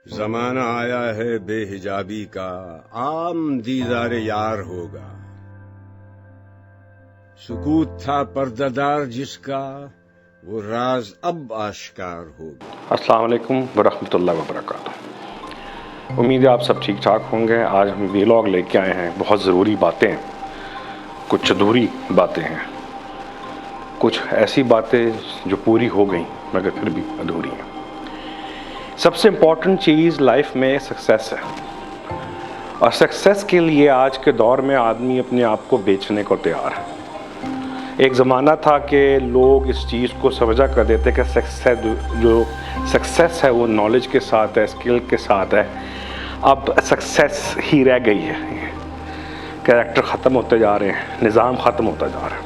زمانہ آیا ہے بے حجابی کا، عام دیدار یار ہوگا۔ سکوت تھا پردہ دار جس کا، وہ راز اب آشکار ہوگا۔ السلام علیکم ورحمۃ اللہ وبرکاتہ۔ امید ہے آپ سب ٹھیک ٹھاک ہوں گے۔ آج ہم ویلاگ لے کے آئے ہیں، بہت ضروری باتیں، کچھ ادھوری باتیں ہیں، کچھ ایسی باتیں جو پوری ہو گئیں مگر پھر بھی ادھوری ہیں۔ سب سے امپورٹنٹ چیز لائف میں سکسیس ہے، اور سکسیس کے لیے آج کے دور میں آدمی اپنے آپ کو بیچنے کو تیار ہے۔ ایک زمانہ تھا کہ لوگ اس چیز کو سمجھا کر دیتے کہ سکسیس ہے وہ نالج کے ساتھ ہے، اسکل کے ساتھ ہے۔ اب سکسیس ہی رہ گئی ہے، کریکٹر ختم ہوتے جا رہے ہیں، نظام ختم ہوتا جا رہا ہے،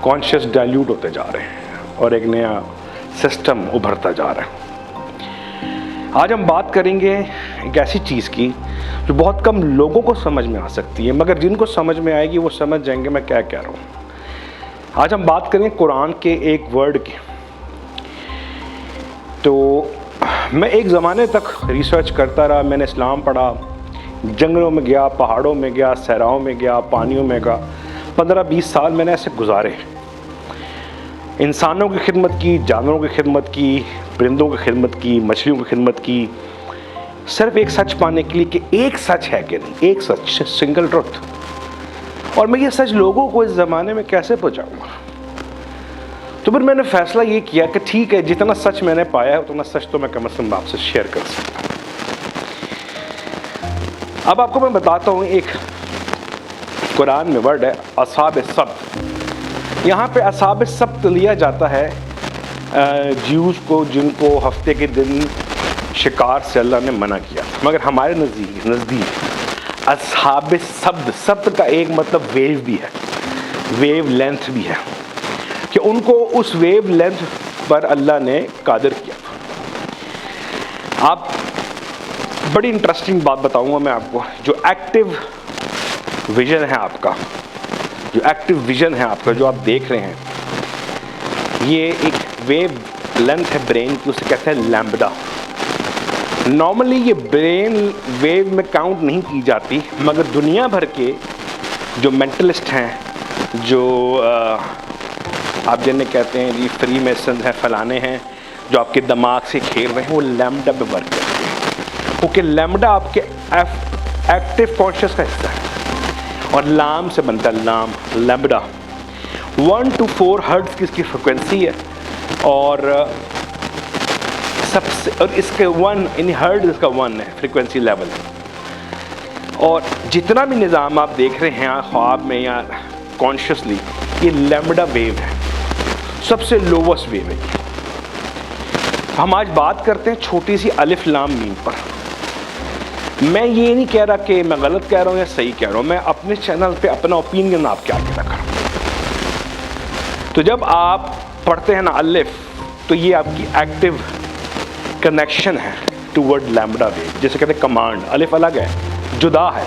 کانشیس ڈائلیوٹ ہوتے جا رہے ہیں، اور ایک نیا سسٹم ابھرتا جا رہا ہے۔ آج ہم بات کریں گے ایک ایسی چیز کی جو بہت کم لوگوں کو سمجھ میں آ سکتی ہے، مگر جن کو سمجھ میں آئے گی وہ سمجھ جائیں گے میں کیا کہہ رہا ہوں۔ آج ہم بات کریں قرآن کے ایک ورڈ کی۔ تو میں ایک زمانے تک ریسرچ کرتا رہا، میں نے اسلام پڑھا، جنگلوں میں گیا، پہاڑوں میں گیا، صحراؤں میں گیا، پانیوں میں گیا، 15-20 سال میں نے ایسے گزارے۔ انسانوں کی خدمت کی، جانوروں کی خدمت کی، پرندوں کی خدمت کی، مچھلیوں کی خدمت کی، صرف ایک سچ پانے کے لیے کہ ایک سچ ہے کہ نہیں، ایک سچ، سنگل ٹروتھ۔ اور میں یہ سچ لوگوں کو اس زمانے میں کیسے پہنچاؤں گا؟ تو پھر میں نے فیصلہ یہ کیا کہ ٹھیک ہے، جتنا سچ میں نے پایا ہے اتنا سچ تو میں کم از کم آپ سے شیئر کر سکتا ہوں۔ اب آپ کو میں بتاتا ہوں، ایک قرآن میں ورڈ ہے اصحاب السبت۔ یہاں پہ اصحاب السبت لیا جاتا ہے جیوز کو، جن کو ہفتے کے دن شکار سے اللہ نے منع کیا، مگر ہمارے نزدیک اصحاب السبت، سبت کا ایک مطلب ویو بھی ہے، ویو لینتھ بھی ہے، کہ ان کو اس ویو لینتھ پر اللہ نے قادر کیا۔ آپ بڑی انٹرسٹنگ بات بتاؤں گا میں آپ کو، جو ایکٹیو ویژن ہے آپ کا، جو ایکٹیو ویژن ہے آپ کا، جو آپ دیکھ رہے ہیں، یہ ایک ویو لینتھ ہے برین کی، اسے کہتے ہیں لیمبڈا۔ نارملی یہ برین ویو میں کاؤنٹ نہیں کی جاتی، مگر دنیا بھر کے جو مینٹلسٹ ہیں، جو آپ جنہیں کہتے ہیں یہ فری میسنز ہیں، فلانے ہیں، جو آپ کے دماغ سے کھیل رہے ہیں، وہ لیمبڈا پہ ورک کرتے ہیں، کیونکہ لیمبڈا آپ کے ایکٹیو کانشیس کا حصہ ہے، اور لام سے بنتا ہے لام، لیمبڈا۔ 1 to 4 ہرٹز کی اس کی فریکوینسی ہے، اور سب سے، اور اس کے 1 یعنی ہرٹز اس کا 1 ہے فریکوینسی لیول۔ اور جتنا بھی نظام آپ دیکھ رہے ہیں خواب میں یا کانشیسلی، یہ لیمبڈا ویو ہے، سب سے لووسٹ ویو ہے۔ ہم آج بات کرتے ہیں چھوٹی سی الف لام میم پر۔ میں یہ نہیں کہہ رہا کہ میں غلط کہہ رہا ہوں یا صحیح کہہ رہا ہوں، میں اپنے چینل پہ اپنا اوپینین آپ کے آگے رکھ رہا ہوں۔ تو جب آپ پڑھتے ہیں نا الف، تو یہ آپ کی ایکٹیو کنیکشن ہے ٹوورڈ لیمبڈا ویو، جیسے کہتے ہیں کمانڈ۔ الف الگ ہے، جدا ہے،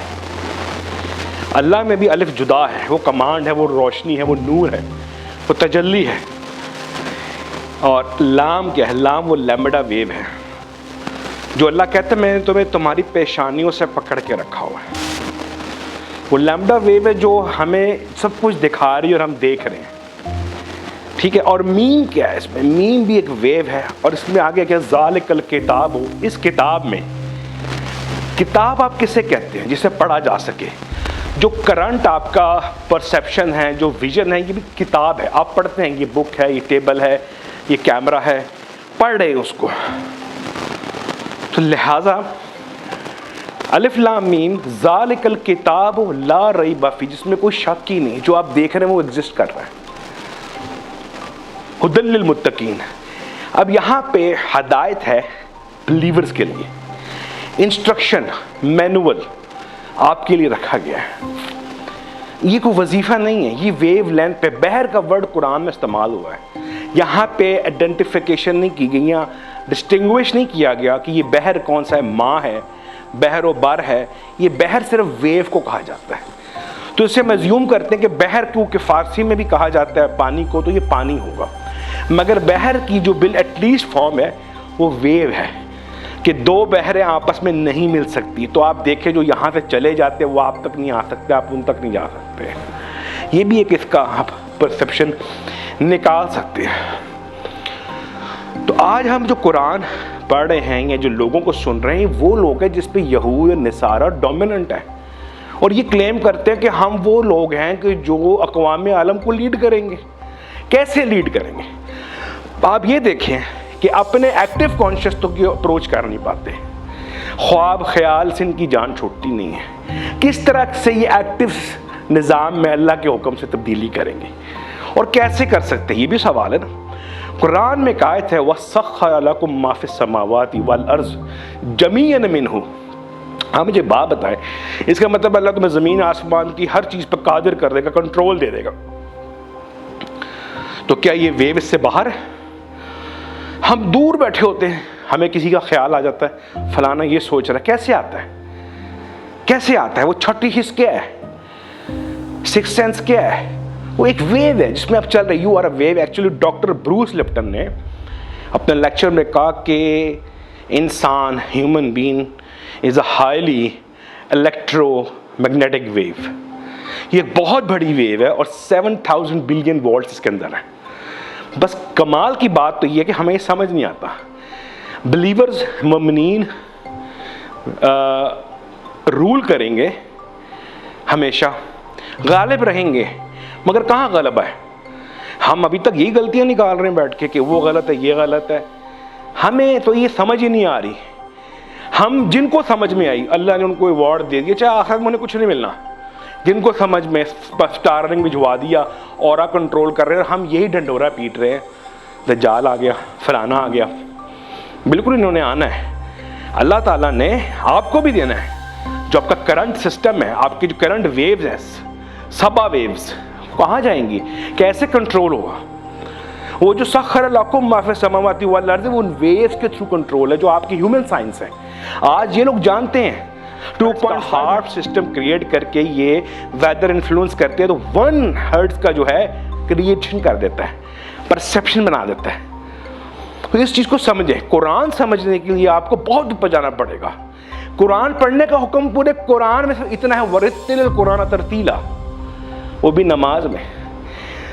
اللہ میں بھی الف جدا ہے، وہ کمانڈ ہے، وہ روشنی ہے، وہ نور ہے، وہ تجلی ہے۔ اور لام کیا ہے؟ لام وہ لیمبڈا ویو ہے، جو اللہ کہتا ہے میں نے تمہیں تمہاری پیشانیوں سے پکڑ کے رکھا ہوا ہے۔ وہ لیمبڈا ویو ہے جو ہمیں سب کچھ دکھا رہی ہے اور ہم دیکھ رہے ہیں، ٹھیک ہے۔ اور میم کیا ہے؟ اس میں میم بھی ایک ویو ہے، اور اس میں آگے کیا ذالک الکتاب ہو، اس کتاب میں، کتاب آپ کسے کہتے ہیں؟ جسے پڑھا جا سکے، جو کرنٹ آپ کا پرسیپشن ہے، جو ویژن ہے، یہ بھی کتاب ہے، آپ پڑھتے ہیں، یہ بک ہے، یہ ٹیبل ہے، یہ کیمرہ ہے، پڑھ رہے ہیں اس کو۔ تو لہٰذا الف لام میم ذالک الکتاب لا ریب فیہ، جس میں کوئی شک ہی نہیں، جو آپ دیکھ رہے ہیں وہ ایگزسٹ کر رہا ہے، ھدی للمتقین۔ اب یہاں پہ ہدایت ہے بلیورز کے لیے، انسٹرکشن، مینول آپ کے لیے رکھا گیا ہے۔ یہ کوئی وظیفہ نہیں ہے، یہ ویو لینتھ پہ، بحر کا ورڈ قرآن میں استعمال ہوا ہے، یہاں پہ آئیڈینٹیفیکیشن نہیں کی گئی، یہاں ڈسٹنگوش نہیں کیا گیا کہ یہ بحر کون سا ہے، ماں ہے، بحر و بر ہے، یہ بحر صرف ویو کو کہا جاتا ہے۔ تو اس سے ہم ایزیوم کرتے ہیں کہ بحر کیونکہ فارسی میں بھی کہا جاتا ہے پانی کو، تو یہ پانی ہوگا، مگر بحر کی جو بال ایٹ لیسٹ فارم ہے وہ ویو ہے۔ کہ دو بحریں آپس میں نہیں مل سکتی، تو آپ دیکھیں جو یہاں سے چلے جاتے وہ آپ تک نہیں آ سکتے، آپ ان تک نہیں جا سکتے. یہ بھی ایک اس کا آپ پرسپشن نکال سکتے ہیں. تو آج ہم جو قرآن پڑھ رہے ہیں یا جو لوگوں کو سن رہے ہیں وہ لوگ ہیں جس پہ یہود اور نصارہ ڈومیننٹ ہے، اور یہ کلیم کرتے ہیں کہ ہم وہ لوگ ہیں کہ جو اقوام عالم کو لیڈ کریں گے. کیسے لیڈ کریں گے؟ آپ یہ دیکھیں کہ اپنے ایکٹیو کانشیس تو کی اپروچ کر نہیں پاتے، خواب خیال سے ان کی جان چھوٹتی نہیں ہے. کس طرح سے یہ ایکٹیو نظام میں اللہ کے حکم سے تبدیلی کریں گے اور کیسے کر سکتے ہیں؟ یہ بھی سوال ہے نا. قرآن میں ایک آیت ہے وَسَخَّرَ لَكُم مَّا فِي السَّمَاوَاتِ وَالْأَرْضِ جَمِيعًا مِّنْهُ. آپ مجھے بات بتائیں، اس کا مطلب اللہ تمہیں زمین آسمان کی ہر چیز پر قادر کر دے گا، کنٹرول دے دے گا. تو کیا یہ ویو اس سے باہر ہے؟ ہم دور بیٹھے ہوتے ہیں، ہمیں کسی کا خیال آ جاتا ہے فلانا یہ سوچ رہا ہے. کیسے آتا ہے؟ کیسے آتا ہے؟ وہ چھٹی حص کیا ہے؟ سکس سینس کیا ہے؟ وہ ایک ویو ہے جس میں آپ چل رہے. You are a wave. Actually doctor Bruce Lipton نے اپنے لیکچر میں کہا کہ انسان human being is a highly electromagnetic wave. یہ ایک بہت بڑی ویو ہے اور 7000 بلین وولٹس اس کے اندر ہے. بس کمال کی بات تو یہ ہے کہ ہمیں یہ سمجھ نہیں آتا. بلیورز مومنین رول کریں گے، ہمیشہ غالب رہیں گے، مگر کہاں غلبہ ہے؟ ہم ابھی تک یہی غلطیاں نکال رہے ہیں بیٹھ کے کہ وہ غلط ہے یہ غلط ہے. ہمیں تو یہ سمجھ ہی نہیں آ رہی. ہم جن کو سمجھ میں آئی اللہ نے ان کو ایوارڈ دے دیا، چاہے آخر میں انہیں کچھ نہیں ملنا. جن کو سمجھ میں اسٹارلنگ بھجوا دیا، اورا کنٹرول کر رہے ہیں، ہم یہی ڈنڈورا پیٹ رہے ہیں دجال آ گیا فلانا آ گیا. بالکل انہوں نے آنا ہے. اللہ تعالیٰ نے آپ کو بھی دینا ہے. جو آپ کا کرنٹ سسٹم ہے، آپ کی جو کرنٹ ویوز ہیں، سبا ویوز کہاں جائیں گی؟ کیسے کنٹرول ہوگا؟ وہ جو سخر لکم ما فی السماوات والارض، وہ ان ویوز کے تھرو کنٹرول ہے جو آپ کی ہیومن سائنس ہے. آج یہ لوگ جانتے ہیں 2.5 ہارٹ سسٹم کریٹ کر کے یہ ویدر انفلوئنس کرتے ہیں، تو 1 ہرٹز کا جو ہے کریشن کر دیتا ہے، پرسیپشن بنا دیتا ہے. تو اس چیز کو سمجھیں. قرآن سمجھنے کے لیے آپ کو بہت اوپر جانا پڑے گا. قرآن پڑھنے کا حکم پورے قرآن میں اتنا ہے، ورتل القرآن ترتیلا، وہ بھی نماز میں.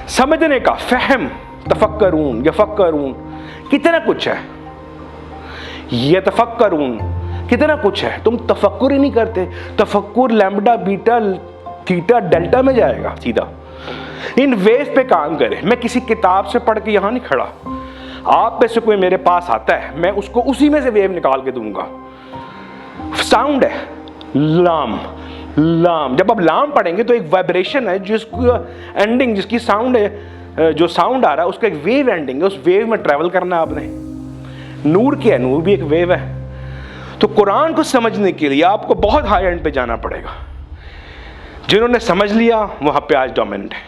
سمجھنے کا فہم، تفکرون یفکرون کتنا کچھ ہے، یتفکرون کتنا کچھ ہے. تم تفکر ہی نہیں کرتے. تفکر لیمڈا بیٹا تھیٹا ڈیلٹا میں جائے گا سیدھا. ان ویو پہ کام کرے. میں کسی کتاب سے پڑھ کے یہاں نہیں کھڑا. آپ میں سے کوئی میرے پاس آتا ہے، میں اس کو اسی میں سے ویو نکال کے دوں گا. ساؤنڈ ہے لام لام. جب آپ لام پڑھیں گے تو ایک وائبریشن ہے جس کو اینڈنگ، جس کی ساؤنڈ ہے، جو ساؤنڈ آ رہا ہے اس کا ایک ویو اینڈنگ ہے. اس ویو میں ٹریول کرنا ہے آپ نے. نور کیا ہے؟ نور بھی ایک ویو ہے. تو قرآن کو سمجھنے کے لیے آپ کو بہت ہائی اینڈ پہ جانا پڑے گا. جنہوں نے سمجھ لیا وہاں پہ آج ڈومیننٹ ہے.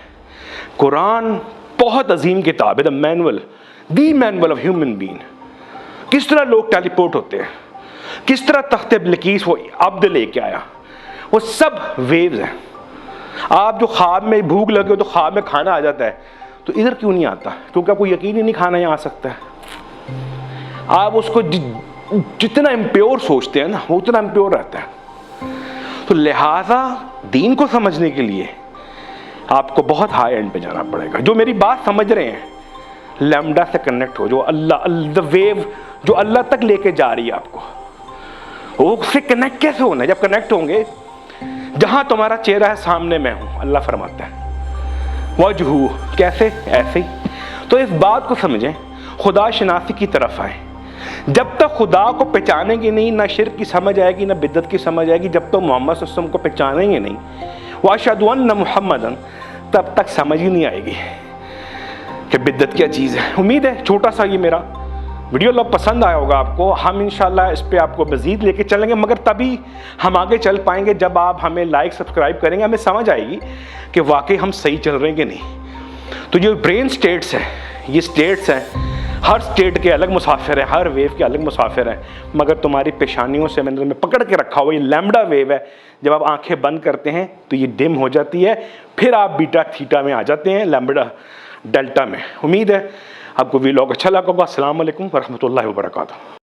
قرآن بہت عظیم کتاب ہے. دی مینول آف ہیومن بینگ. کس طرح لوگ ٹیلی پورٹ ہوتے ہیں، کس طرح تخت بلقیس وہ عبد لے کے آیا، وہ سب ویوز ہیں. آپ جو خواب میں بھوک لگے ہو تو خواب میں کھانا آ جاتا ہے، تو ادھر کیوں نہیں آتا؟ کیونکہ آپ کو یقین ہی نہیں کھانا یہاں آ سکتا ہے. آپ اس کو جتنا امپیور سوچتے ہیں نا وہ اتنا امپیور رہتا ہے. تو لہٰذا دین کو سمجھنے کے لیے آپ کو بہت ہائی اینڈ پہ جانا پڑے گا. جو میری بات سمجھ رہے ہیں، لیمڈا سے کنیکٹ ہو، جو اللہ ویو جو اللہ تک لے کے جا رہی ہے آپ کو، وہ اس سے کنیکٹ کیسے ہونا ہے؟ جب کنیکٹ ہوں گے، جہاں تمہارا چہرہ ہے سامنے میں ہوں، اللہ فرماتا ہے وجہو. کیسے؟ ایسے ہی. تو اس بات کو سمجھیں، خدا شناسی کی طرف آئیں. جب تک خدا کو پہچانیں گے نہیں، نہ شرک کی سمجھ آئے گی نہ بدعت کی سمجھ آئے گی. جب تک محمد صلی اللہ علیہ وسلم کو پہچانیں گے نہیں، واشہد ان محمدن، تب تک سمجھ ہی نہیں آئے گی کہ بدعت کیا چیز ہے. امید ہے چھوٹا سا یہ میرا ویڈیو اللہ پسند آیا ہوگا آپ کو. ہم انشاءاللہ اس پہ آپ کو مزید لے کے چلیں گے، مگر تبھی ہم آگے چل پائیں گے جب آپ ہمیں لائک سبسکرائب کریں گے. ہمیں سمجھ آئے گی کہ واقعی ہم صحیح چل رہے ہیں کہ نہیں. تو جو برین سٹیٹس ہیں، یہ سٹیٹس ہیں، ہر سٹیٹ کے الگ مسافر ہیں، ہر ویو کے الگ مسافر ہیں. مگر تمہاری پیشانیوں سے میں نے پکڑ کے رکھا ہوا یہ لیمڈا ویو ہے. جب آپ آنکھیں بند کرتے ہیں تو یہ ڈم ہو جاتی ہے، پھر آپ بیٹا تھیٹا میں آ جاتے ہیں، لیمڈا ڈیلٹا میں. امید ہے آپ کو ویلاگ اچھا لگا ہوگا. السلام علیکم ورحمۃ اللہ وبرکاتہ.